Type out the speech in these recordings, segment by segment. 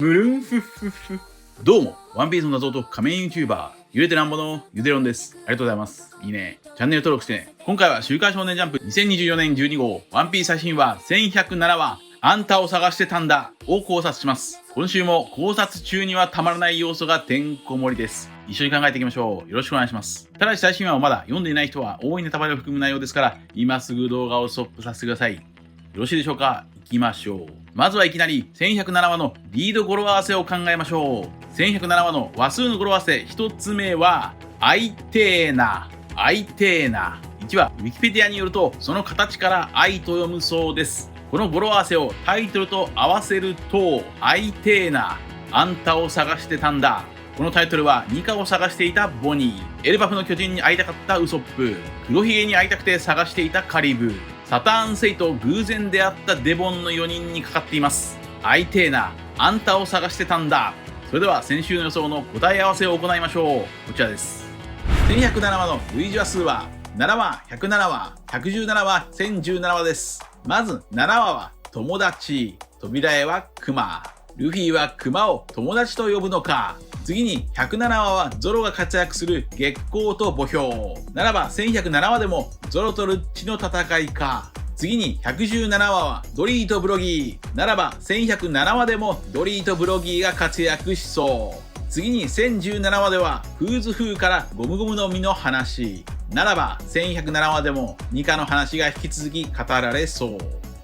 ブルンフッフッフ。どうも、ワンピースの謎を解く仮面 YouTuber、ゆれてなんぼのゆでろんです。ありがとうございます。いいね。チャンネル登録してね。今回は週刊少年ジャンプ2024年12号、ワンピース最新話1107話、あんたを探してたんだを考察します。今週も考察中にはたまらない要素がてんこ盛りです。一緒に考えていきましょう。よろしくお願いします。ただし最新話をまだ読んでいない人は多いネタバレを含む内容ですから、今すぐ動画をストップさせてください。よろしいでしょうか？行きましょう。まずはいきなり1107話のリード語呂合わせを考えましょう。1107話の話数の語呂合わせ一つ目は、あいてーな。あいてーな。1はウィキペディアによると、その形から愛と読むそうです。この語呂合わせをタイトルと合わせると、あいてーな。あんたを探してたんだ。このタイトルはニカを探していたボニー、エルバフの巨人に会いたかったウソップ、黒ひげに会いたくて探していたカリブ、サターン星と偶然出会ったデボンの4人にかかっています。あいてーな、あんたを探してたんだ。それでは先週の予想の答え合わせを行いましょう。こちらです。1107話の類似話数は7話、107話、117話、1017話です。まず7話は友達、扉絵はクマ、ルフィはクマを友達と呼ぶのか。次に107話はゾロが活躍する月光と墓標。ならば1107話でもゾロとルッチの戦いか。次に117話はドリーとブロギー。ならば1107話でもドリーとブロギーが活躍しそう。次に1017話ではフーズフーからゴムゴムの実の話。ならば1107話でもニカの話が引き続き語られそう。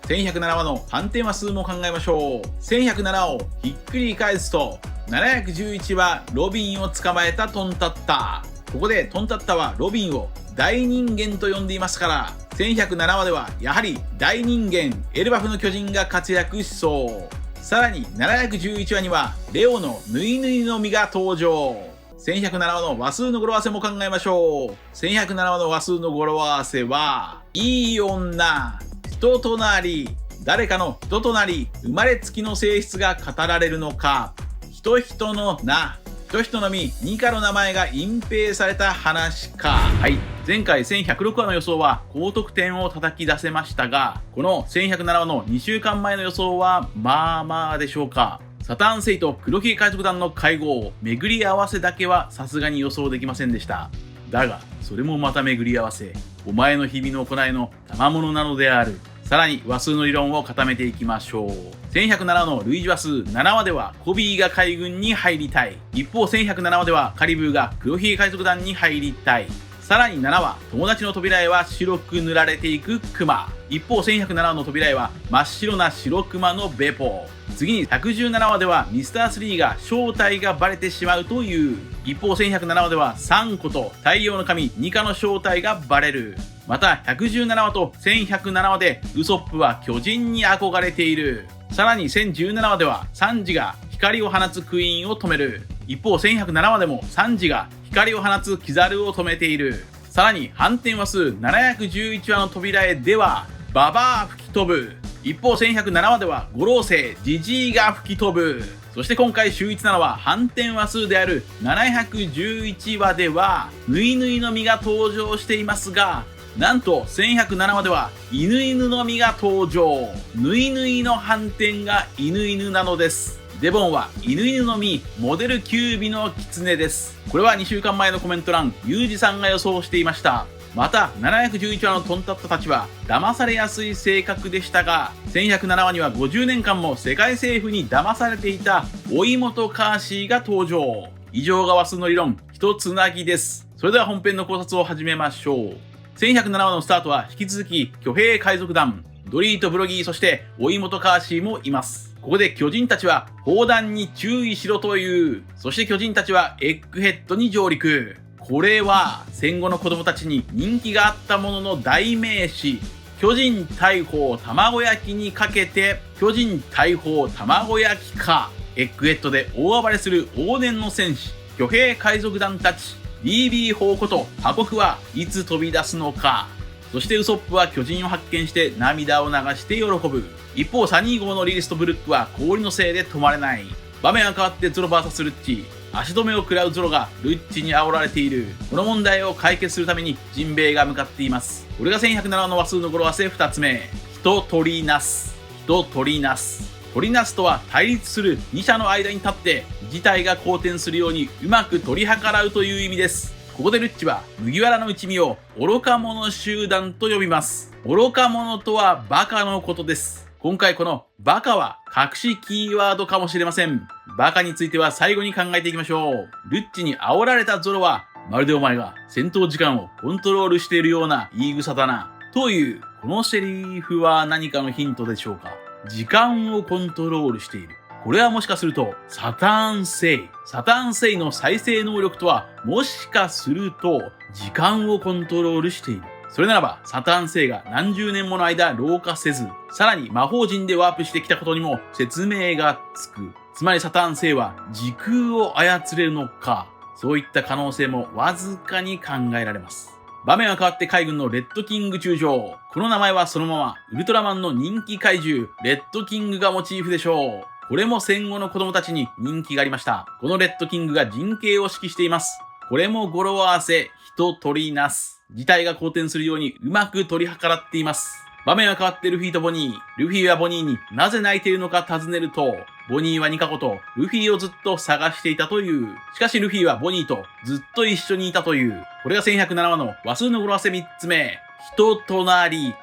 1107話の反転話数も考えましょう。1107をひっくり返すと、711はロビンを捕まえたトンタッタ。ここでトンタッタはロビンを大人間と呼んでいますから、1107話ではやはり大人間エルバフの巨人が活躍しそう。さらに711話にはレオのぬいぬいの実が登場。1107話の話数の語呂合わせも考えましょう。1107話の話数の語呂合わせは、いい女、人となり、誰かの人となり、生まれつきの性質が語られるのか。人の名、人の実、ニカの名前が隠蔽された話か。はい。前回1106話の予想は高得点を叩き出せましたが、この1107話の2週間前の予想はまあまあでしょうか。サターン星と黒ひげ海賊団の会合、巡り合わせだけはさすがに予想できませんでした。だが、それもまた巡り合わせ、お前の日々の行いの賜物なのである。さらに話数の理論を固めていきましょう。1107の類似話数7話ではコビーが海軍に入りたい。一方1107話ではカリブーが黒ひげ海賊団に入りたい。さらに7話、友達の扉絵は白く塗られていくクマ。一方1107の扉絵は真っ白な白クマのベポ。次に117話ではミスター3が正体がバレてしまうという。一方1107話ではサンコと太陽の神ニカの正体がバレる。また117話と1107話でウソップは巨人に憧れている。さらに1017話ではサンジが光を放つクイーンを止める。一方1107話でもサンジが光を放つキザルを止めている。さらに反転話数711話の扉絵ではババア吹き飛ぶ。一方1107話では五老星ジジイが吹き飛ぶ。そして今回秀逸なのは反転話数である711話ではぬいぬいの実が登場していますが、なんと1107話では犬犬の実が登場。ぬいぬいの反転が犬犬なのです。デボンは犬犬の実モデル9尾の狐です。これは2週間前のコメント欄、ユージさんが予想していました。また711話のトンタッタたちは騙されやすい性格でしたが、1107話には50年間も世界政府に騙されていた追い元カーシーが登場。以上が話数の理論一つなぎです。それでは本編の考察を始めましょう。1107話のスタートは引き続き巨兵海賊団、ドリーとブロギー、そして追い元カーシーもいます。ここで巨人たちは砲弾に注意しろという。そして巨人たちはエッグヘッドに上陸。これは戦後の子供たちに人気があったものの代名詞。巨人大砲卵焼きにかけて巨人大砲卵焼きか。エッグヘッドで大暴れする往年の戦士、巨兵海賊団たち。BB 砲こと破国はいつ飛び出すのか。そしてウソップは巨人を発見して涙を流して喜ぶ。一方サニー号のリリスとブルックは氷のせいで止まれない。場面が変わってゾロ VS ルッチ。足止めを食らうゾロがルッチに煽られている。この問題を解決するためにジンベエが向かっています。これが1107の話数の語呂合わせ2つ目。人取りなす。人取りなす。トリナスとは対立する2者の間に立って事態が好転するようにうまく取り計らうという意味です。ここでルッチは麦わらの一味を愚か者集団と呼びます。愚か者とはバカのことです。今回このバカは隠しキーワードかもしれません。バカについては最後に考えていきましょう。ルッチに煽られたゾロはまるでお前が戦闘時間をコントロールしているような言い草だな。という、このセリフは何かのヒントでしょうか。時間をコントロールしている。これはもしかすると、サターン星の再生能力とは、もしかすると、時間をコントロールしている。それならば、サターン星が何十年もの間老化せず、さらに魔法陣でワープしてきたことにも説明がつく。つまりサターン星は時空を操れるのか。そういった可能性もわずかに考えられます。場面は変わって海軍のレッドキング中将。この名前はそのままウルトラマンの人気怪獣、レッドキングがモチーフでしょう。これも戦後の子供たちに人気がありました。このレッドキングが陣形を指揮しています。これも語呂合わせ、人取りなす。事態が好転するようにうまく取り計らっています。場面は変わってルフィとボニー。ルフィはボニーになぜ泣いているのか尋ねると、ボニーはニカ子とルフィをずっと探していたという。しかしルフィはボニーとずっと一緒にいたという。これが1107話の話数の語呂合わせ3つ目。人隣。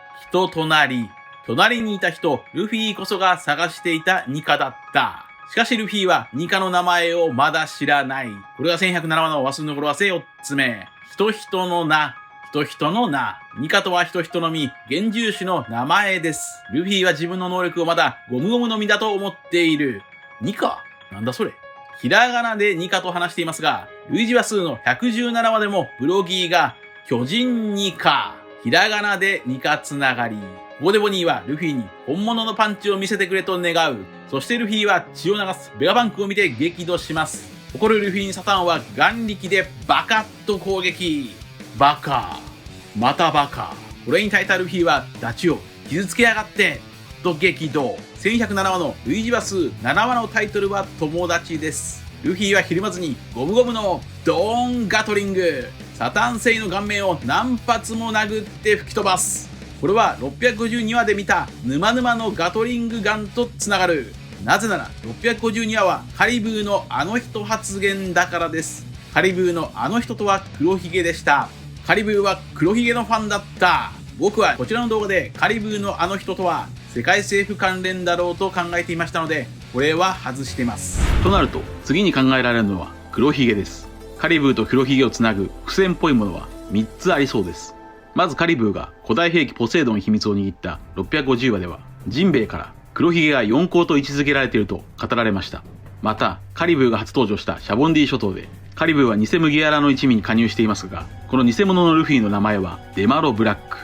隣にいた人、ルフィこそが探していたニカだった。しかしルフィはニカの名前をまだ知らない。これが1107話の話数の語呂合わせ4つ目。人の名。ニカとは人の実、幻獣種の名前です。ルフィは自分の能力をまだゴムゴムの実だと思っている。ニカ？なんだそれ？ひらがなでニカと話していますが、類似話数の117話でもブロギーが巨人ニカ。ひらがなでニカつながり。ここでボニーはルフィに本物のパンチを見せてくれと願う。そしてルフィは血を流すベガバンクを見て激怒します。怒るルフィにサタンは眼力でバカッと攻撃。バカ。またバカ。これに耐えたルフィはダチを傷つけやがってと激怒。1107話の類似話数7話のタイトルは友達です。ルフィはひるまずにゴムゴムのドーンガトリング。サタン星の顔面を何発も殴って吹き飛ばす。これは652話で見た沼沼のガトリングガンとつながる。なぜなら652話はカリブーのあの人発言だからです。カリブーのあの人とは黒ひげでした。カリブーは黒ひげのファンだった。僕はこちらの動画でカリブーのあの人とは世界政府関連だろうと考えていましたので、これは外しています。となると次に考えられるのは黒ひげです。カリブーと黒ひげをつなぐ伏線っぽいものは3つありそうです。まずカリブーが古代兵器ポセイドンの秘密を握った650話では、ジンベエから黒ひげが4皇と位置づけられていると語られました。またカリブーが初登場したシャボンディ諸島で、カリブーは偽麦わらの一味に加入していますが、この偽物のルフィの名前はデマロブラック。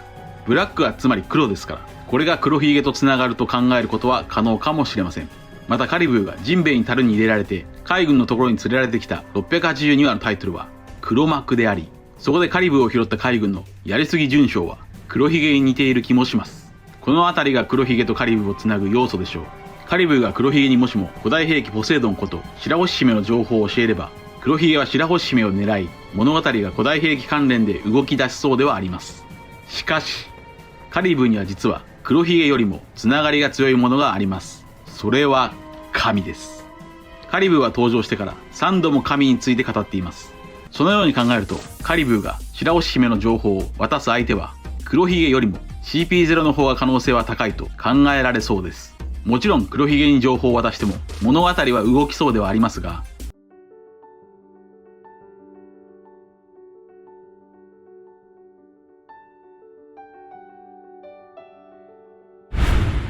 ブラックはつまり黒ですから、これが黒ひげとつながると考えることは可能かもしれません。またカリブーがジンベエに樽に入れられて海軍のところに連れられてきた682話のタイトルは黒幕であり、そこでカリブーを拾った海軍のやりすぎ准将は黒ひげに似ている気もします。このあたりが黒ひげとカリブーをつなぐ要素でしょう。カリブーが黒ひげにもしも古代兵器ポセイドンこと白星姫の情報を教えれば、黒ひげは白星姫を狙い、物語が古代兵器関連で動き出しそうではあります。しかしカリブーには実は黒ひげよりもつながりが強いものがあります。それは神です。カリブーは登場してから3度も神について語っています。そのように考えると、カリブーが白星姫の情報を渡す相手は黒ひげよりも CP0 の方が可能性は高いと考えられそうです。もちろん黒ひげに情報を渡しても物語は動きそうではありますが、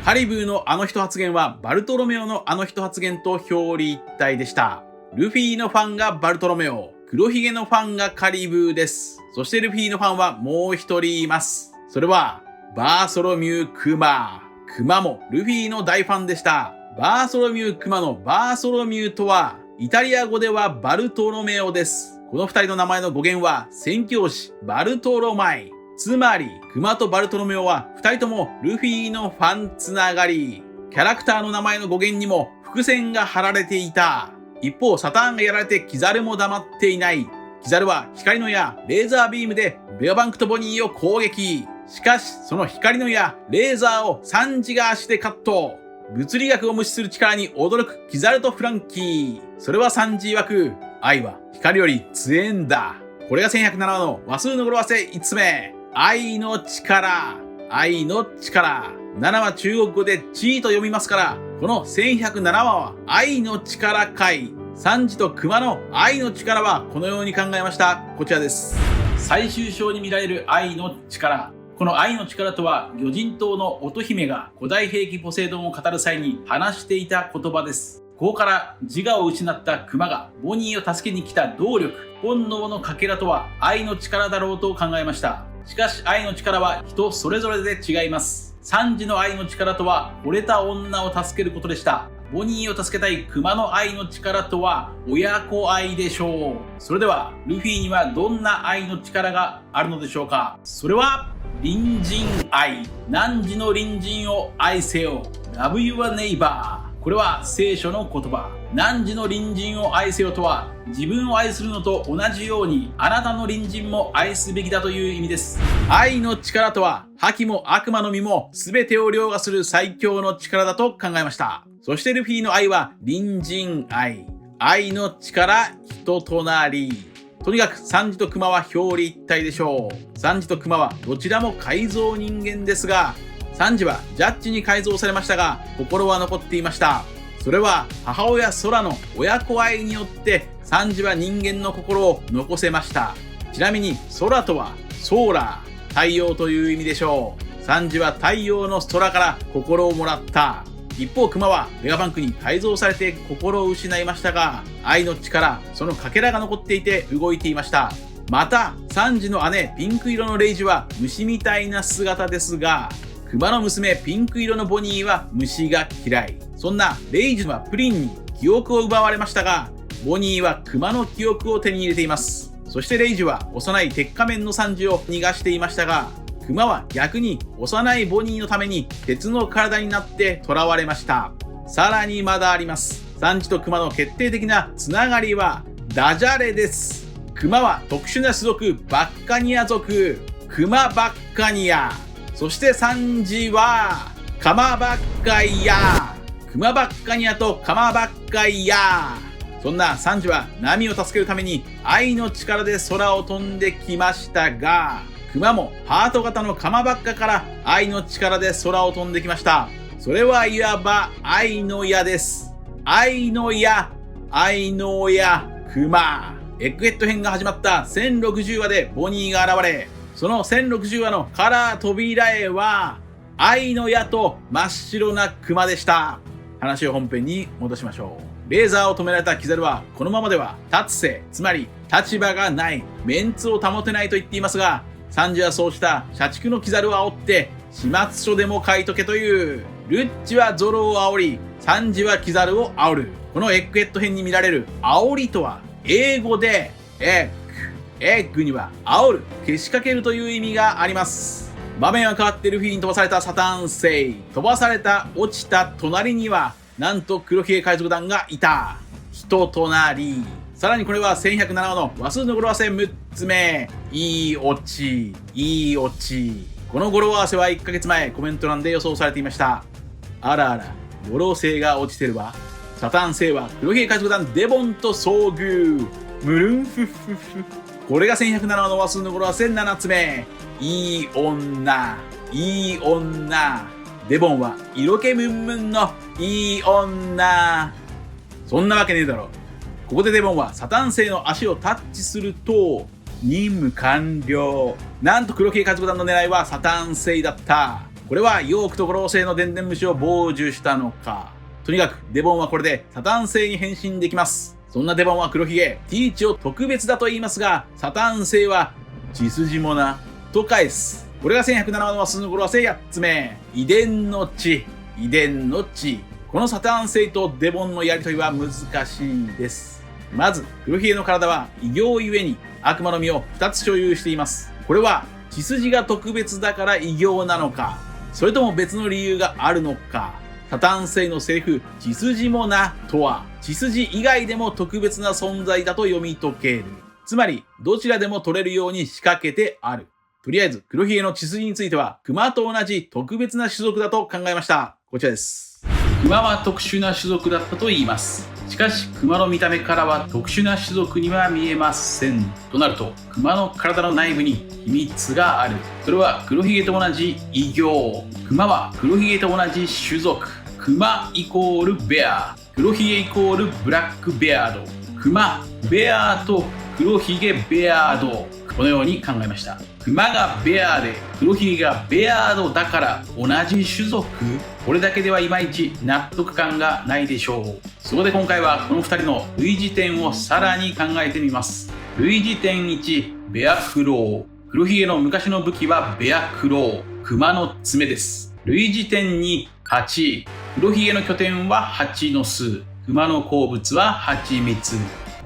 カリブーのあの人発言はバルトロメオのあの人発言と表裏一体でした。ルフィのファンがバルトロメオ、黒ひげのファンがカリブーです。そしてルフィのファンはもう一人います。それはバーソロミュー・クマ。クマもルフィの大ファンでした。バーソロミュー・クマのバーソロミューとはイタリア語ではバルトロメオです。この二人の名前の語源は宣教師バルトロマイ。つまり、クマとバルトロメオは二人ともルフィのファンつながり。キャラクターの名前の語源にも伏線が張られていた。一方、サターンがやられてキザルも黙っていない。キザルは光の矢、レーザービームでベアバンクとボニーを攻撃。しかし、その光の矢、レーザーをサンジが足でカット。物理学を無視する力に驚くキザルとフランキー。それはサンジ曰く、愛は光より強えんだ。これが1107話の話数の語呂合わせ5つ目。愛の力。愛の力。7は中国語でチーと読みますから、この1107話は愛の力回。サンジと熊の愛の力はこのように考えました。こちらです。最終章に見られる愛の力。この愛の力とは、魚人島の乙姫が古代兵器ポセイドンを語る際に話していた言葉です。ここから自我を失った熊がボニーを助けに来た動力、本能のかけらとは愛の力だろうと考えました。しかし愛の力は人それぞれで違います。サンジの愛の力とは惚れた女を助けることでした。ボニーを助けたい熊の愛の力とは親子愛でしょう。それではルフィにはどんな愛の力があるのでしょうか。それは隣人愛。汝の隣人を愛せよ。Love your neighbor。これは聖書の言葉。汝の隣人を愛せよとは、自分を愛するのと同じようにあなたの隣人も愛すべきだという意味です。愛の力とは、覇気も悪魔の実も全てを凌駕する最強の力だと考えました。そしてルフィの愛は隣人愛。愛の力人となり。とにかくサンジとクマは表裏一体でしょう。サンジとクマはどちらも改造人間ですが、サンジはジャッジに改造されましたが、心は残っていました。それは母親ソラの親子愛によってサンジは人間の心を残せました。ちなみにソラとはソーラー、太陽という意味でしょう。サンジは太陽の空から心をもらった。一方クマはベガバンクに改造されて心を失いましたが、愛の力、そのかけらが残っていて動いていました。またサンジの姉ピンク色のレイジは虫みたいな姿ですが、クマの娘ピンク色のボニーは虫が嫌い。そんなレイジはプリンに記憶を奪われましたが、ボニーはクマの記憶を手に入れています。そしてレイジは幼い鉄仮面のサンジを逃がしていましたが、クマは逆に幼いボニーのために鉄の体になって囚われました。さらにまだあります。サンジとクマの決定的なつながりはダジャレです。クマは特殊な種族バッカニア族、クマバッカニア。そしてサンジはカマバッカイヤ。クマバッカニアとカマバッカイヤ。そんなサンジはナミを助けるために愛の力で空を飛んできましたが、クマもハート型のカマバッカから愛の力で空を飛んできました。それはいわば愛の矢です。愛の矢、愛の矢、クマ。エッグヘッド編が始まった1060話でボニーが現れ、その1060話のカラー扉絵は愛の矢と真っ白なクマでした。話を本編に戻しましょう。レーザーを止められたキザルはこのままでは立つ瀬、つまり立場がない、メンツを保てないと言っていますが、サンジはそうした社畜のキザルを煽って始末書でも書いとけという。ルッチはゾロを煽り、サンジはキザルを煽る。このエッグヘッド編に見られる煽りとは英語でエッグには煽る、けしかけるという意味があります。場面は変わってルフィに飛ばされたサタン星。飛ばされた落ちた隣にはなんと黒ひげ海賊団がいた。人となり。さらにこれは1107話の話数の語呂合わせ6つ目。いいオチ、いいオチ。この語呂合わせは1ヶ月前コメント欄で予想されていました。あらあら、語呂星が落ちてるわ。サタン星は黒ひげ海賊団デボンと遭遇。ムルンフッフッフ。これが1107話の話数の語呂合わせ7つ目。いい女、いい女。デボンは色気ムンムンのいい女。そんなわけねえだろ。ここでデボンはサタン星の足をタッチすると任務完了。なんと黒ひげ海賊団の狙いはサタン星だった。これはヨークと五老星の電電虫を傍受したのか。とにかくデボンはこれでサタン星に変身できます。そんなデボンは黒ひげ、ティーチを特別だと言いますが、サタン星は血筋もなと返す。これが1107話の話数の語呂合わせ8つ目。遺伝の血、遺伝の血。このサタン星とデボンのやりとりは難しいです。まず黒ひげの体は異形ゆえに悪魔の実を2つ所有しています。これは血筋が特別だから異形なのか、それとも別の理由があるのか。サタン星のセリフ血筋もなとは血筋以外でも特別な存在だと読み解ける。つまりどちらでも取れるように仕掛けてある。とりあえず黒ひげの血筋についてはクマと同じ特別な種族だと考えました。こちらです。熊は特殊な種族だったと言います。しかし熊の見た目からは特殊な種族には見えません。となると熊の体の内部に秘密がある。それは黒ひげと同じ異形。熊は黒ひげと同じ種族。熊イコールベア、黒ひげイコールブラックベアード。熊ベアと黒ひげベアード、このように考えました。熊がベアで黒ひげがベアードだから同じ種族？これだけではいまいち納得感がないでしょう。そこで今回はこの2人の類似点をさらに考えてみます。類似点1、ベアクロー。黒ひげの昔の武器はベアクロー、熊の爪です。類似点2、蜂。黒ひげの拠点は蜂の巣、熊の好物は蜂蜜。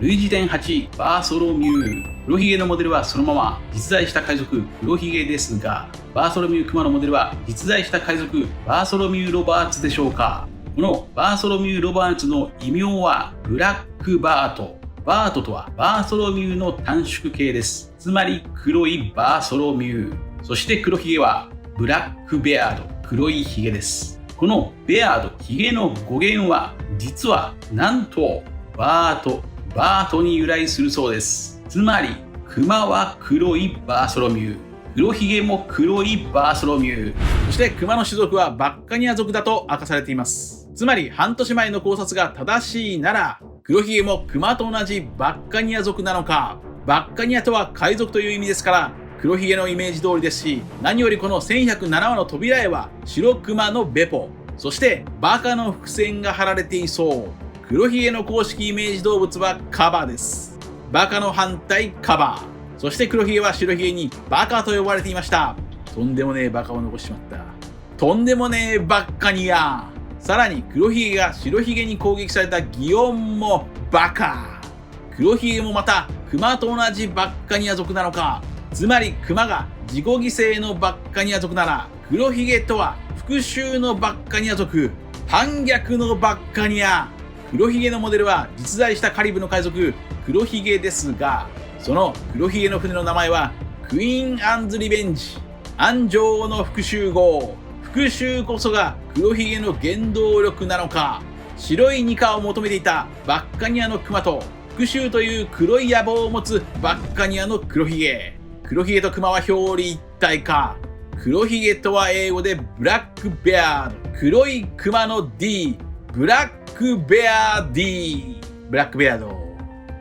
類似点8、バーソロミュー。黒ひげのモデルはそのまま実在した海賊黒ひげですが、バーソロミュー熊のモデルは実在した海賊バーソロミューロバーツでしょうか。このバーソロミューロバーツの異名はブラックバート。バートとはバーソロミューの短縮形です。つまり黒いバーソロミュー。そして黒ひげはブラックベアード、黒いひげです。このベアード、ひげの語源は実はなんとバートに由来するそうです。つまり熊は黒いバーソロミュー、黒ひげも黒いバーソロミュー、そして熊の種族はバッカニア族だと明かされています。つまり半年前の考察が正しいなら、黒ひげも熊と同じバッカニア族なのか。バッカニアとは海賊という意味ですから、黒ひげのイメージ通りですし、何よりこの1107話の扉絵は白熊のベポ、そしてバカの伏線が貼られていそう。黒ひげの公式イメージ動物はカバです。バカの反対カバ。そして黒ひげは白ひげにバカと呼ばれていました。とんでもねえバカを残しちまった。とんでもねえバッカニア。さらに黒ひげが白ひげに攻撃された擬音もバカ。黒ひげもまた熊と同じバッカニア族なのか。つまり熊が自己犠牲のバッカニア族なら、黒ひげとは復讐のバッカニア族、反逆のバッカニア。黒ひげのモデルは実在したカリブの海賊黒ひげですが、その黒ひげの船の名前はクイーン・アンズ・リベンジ、アン女王の復讐号。復讐こそが黒ひげの原動力なのか。白いニカを求めていたバッカニアの熊と復讐という黒い野望を持つバッカニアの黒ひげ。黒ひげと熊は表裏一体か。黒ひげとは英語でブラックベアード、黒い熊の D、ブラックベア D、ブラックベアード。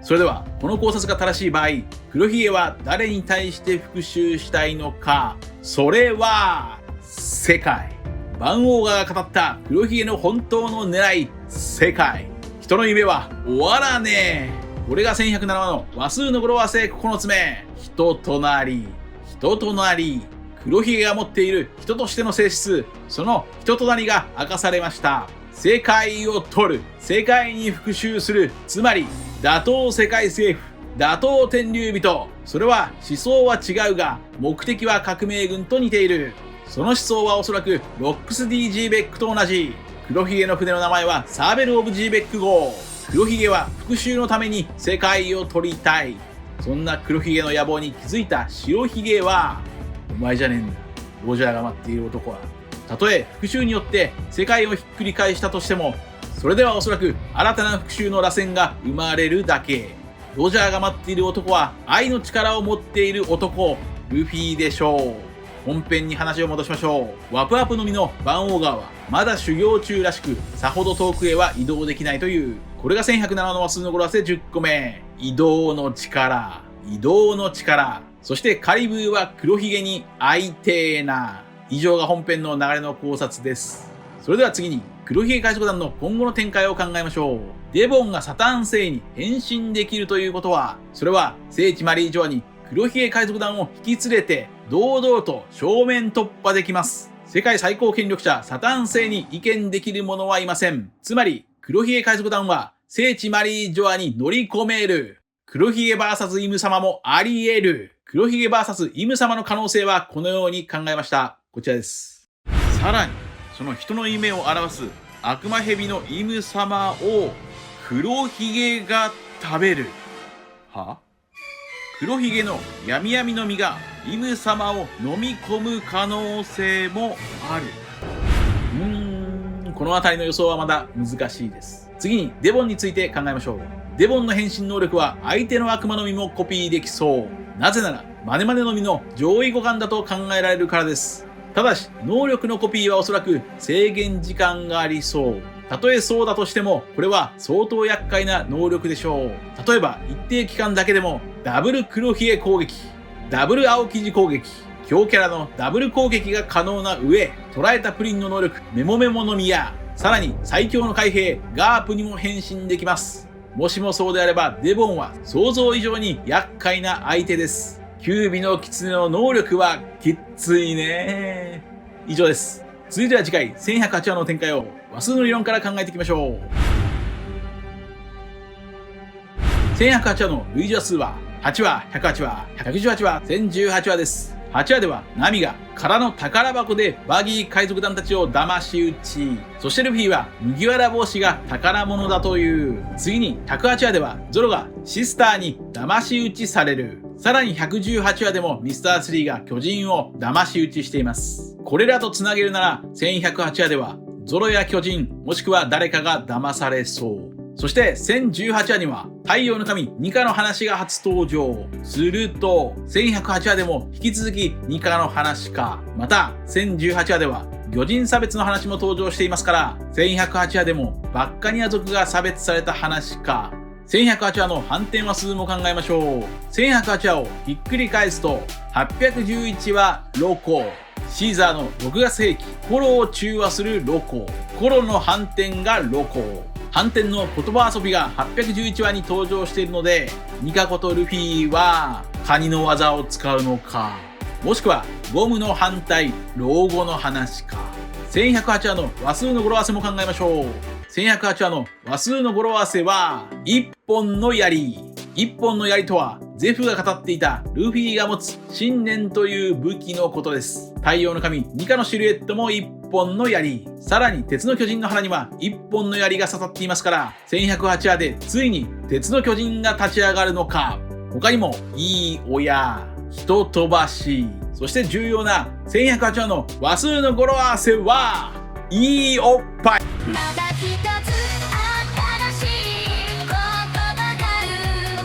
それではこの考察が正しい場合、黒ひげは誰に対して復讐したいのか。それは世界。番王が語った黒ひげの本当の狙い、世界。人の夢は終わらねえ。これが1107話の話数の語呂合わせ9つ目。人となり。人となり。黒ひげが持っている人としての性質、その人となりが明かされました。世界を取る、世界に復讐する、つまり打倒世界政府、打倒天竜人。それは思想は違うが目的は革命軍と似ている。その思想はおそらくロックス D ジーベックと同じ。黒ひげの船の名前はサーベル・オブ・ジーベック号。黒ひげは復讐のために世界を取りたい。そんな黒ひげの野望に気づいた白ひげは、お前じゃねえんだ、ロジャーが待っている男は。たとえ復讐によって世界をひっくり返したとしても、それではおそらく新たな復讐の螺旋が生まれるだけ。ロジャーが待っている男は愛の力を持っている男、ルフィでしょう。本編に話を戻しましょう。ワプワプのみのバンオーガーはまだ修行中らしく、さほど遠くへは移動できないという。これが1107の話数の語呂合わせ10個目。移動の力。移動の力。そしてカリブーは黒ひげに会いてえな。以上が本編の流れの考察です。それでは次に黒ひげ海賊団の今後の展開を考えましょう。デボンがサターン星に変身できるということは、それは聖地マリージョアに黒ひげ海賊団を引き連れて堂々と正面突破できます。世界最高権力者サターン星に意見できる者はいません。つまり黒ひげ海賊団は聖地マリージョアに乗り込める。黒ひげ VS イム様もあり得る。黒ひげ VS イム様の可能性はこのように考えました。こちらです。さらにその人の夢を表す悪魔蛇のイム様を黒ひげが食べる。は？黒ひげの闇闇の実がイム様を飲み込む可能性もある。この辺りの予想はまだ難しいです。次にデボンについて考えましょう。デボンの変身能力は相手の悪魔の実もコピーできそう。なぜならマネマネの実の上位互換だと考えられるからです。ただし能力のコピーはおそらく制限時間がありそう。たとえそうだとしてもこれは相当厄介な能力でしょう。例えば一定期間だけでもダブル黒ひげ攻撃、ダブル青生地攻撃、強キャラのダブル攻撃が可能な上、捉えたプリンの能力メモメモの実や、さらに最強の海兵ガープにも変身できます。もしもそうであればデボンは想像以上に厄介な相手です。キュービの狐の能力はきついね。以上です。続いては次回1108話の展開を話数の理論から考えていきましょう。1108話の類似話数は8話、108話、118話、1018話です。8話ではナミが空の宝箱でバギー海賊団たちを騙し討ち、そしてルフィは麦わら帽子が宝物だという。次に108話ではゾロがシスターに騙し討ちされる。さらに118話でもミスター3が巨人を騙し討ちしています。これらとつなげるなら1108話ではゾロや巨人もしくは誰かが騙されそう。そして1018話には太陽の神ニカの話が初登場。すると1108話でも引き続きニカの話か。また1018話では魚人差別の話も登場していますから、1108話でもバッカニア族が差別された話か。1108話の反転話数も考えましょう。1108話をひっくり返すと811話ロコ、シーザーの6月兵器コロを中和するロコ、コロの反転がロコ、反転の言葉遊びが811話に登場しているので、ニカことルフィはカニの技を使うのか、もしくはゴムの反対老後の話か。1108話の話数の語呂合わせも考えましょう。1108話の話数の語呂合わせは一本の槍。一本の槍とはゼフが語っていたルフィが持つ信念という武器のことです。太陽の神ニカのシルエットも一本の槍。さらに鉄の巨人の腹には一本の槍が刺さっていますから、1108話でついに鉄の巨人が立ち上がるのか。他にもいい親、人飛ばし、そして重要な1108話の話数の語呂合わせはいいおっぱい。まだ一つ新しい言葉が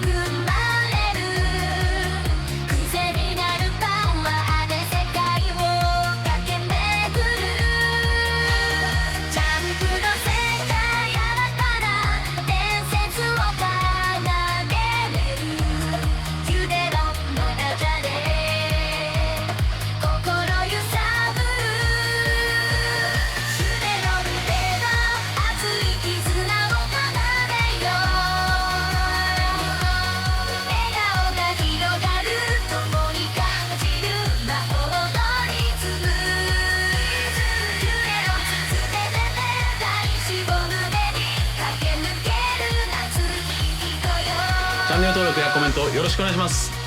生まれる。癖になるパワーで世界を駆け巡る。ジャンプの世界新たな伝説を奏でる。ユデロンのダジャレ心揺さぶる。チャンネル登録やコメントよろしくお願いします。